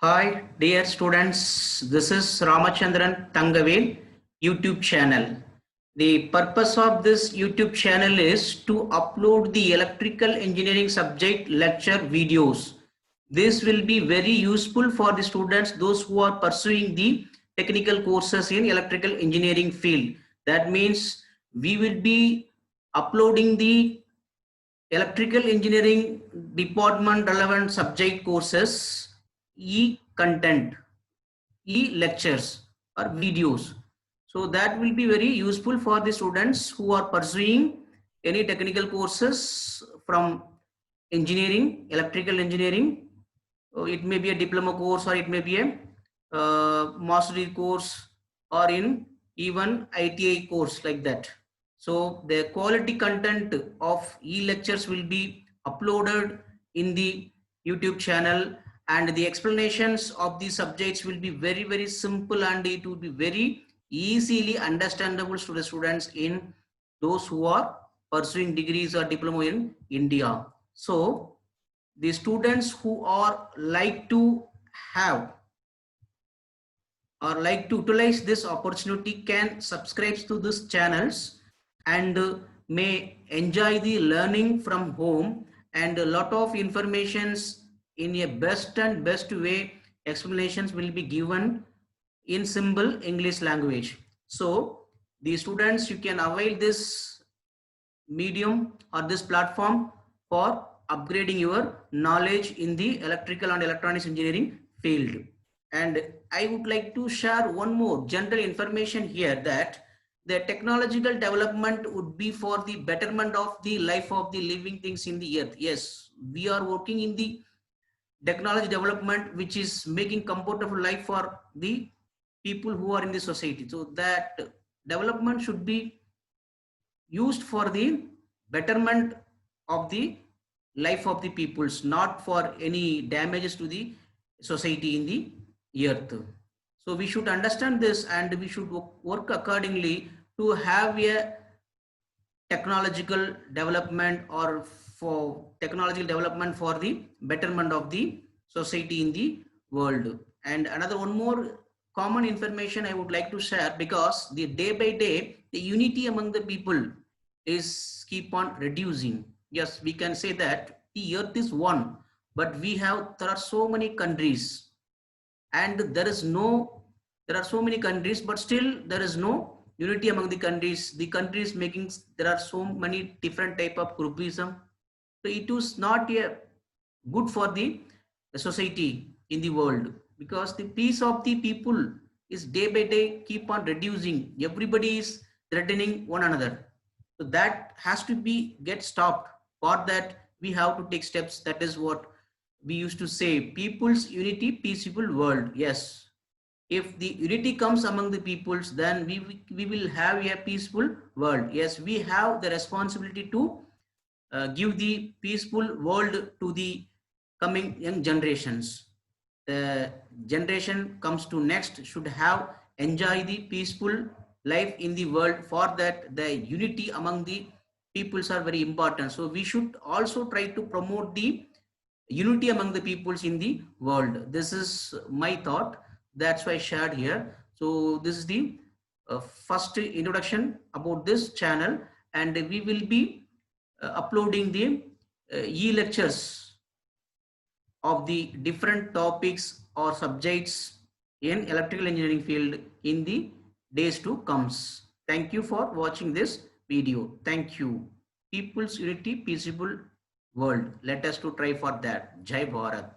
Hi, dear students. This is Ramachandran Tangavel YouTube channel. The purpose of this YouTube channel is to upload the electrical engineering subject lecture videos. This will be very useful for the students, those who are pursuing the technical courses in electrical engineering field. That means we will be uploading the electrical engineering department relevant subject courses, e-content, e-lectures or videos. So that will be very useful for the students who are pursuing any technical courses from engineering, electrical engineering. It may be a diploma course or it may be a mastery course or in even ITI course like that. So the quality content of e-lectures will be uploaded in the YouTube channel, and the explanations of the subjects will be very simple, and it will be very easily understandable to the students in those who are pursuing degrees or diploma in India. So the students who are like to have or like to utilize this opportunity can subscribe to these channels and may enjoy the learning from home, and a lot of informations in a best way. Explanations will be given in simple English language. So the students, you can avail this medium or this platform for upgrading your knowledge in the electrical and electronics engineering field. And I would like to share one more general information here, that the technological development would be for the betterment of the life of the living things in the earth. Yes, we are working in the technology development which is making comfortable life for the people who are in the society. So that development should be used for the betterment of the life of the peoples, not for any damages to the society in the earth. So we should understand this, and we should work accordingly to have a technological development, or for technological development for the betterment of the society in the world. And another one more common information I would like to share, because the day by day the unity among the people is keep on reducing. Yes, we can say that the earth is one, but there are so many countries, and there are so many countries, but still there is no unity among the countries making, there are so many different type of groupism. So it is not a good for the society in the world, because the peace of the people is day by day keep on reducing. Everybody is threatening one another. So that has to be get stopped. For that we have to take steps. That is what we used to say, people's unity, peaceful world. Yes, if the unity comes among the peoples, then we will have a peaceful world. Yes, we have the responsibility to give the peaceful world to the coming young generations. The generation comes to next should have enjoy the peaceful life in the world. For that the unity among the peoples are very important. So we should also try to promote the unity among the peoples in the world. This is my thought, that's why I shared here. So this is the first introduction about this channel, and we will be uploading the e-lectures of the different topics or subjects in electrical engineering field in the days to comes. Thank you for watching this video. Thank you. People's unity, peaceable world. Let us to try for that. Jai Bharat.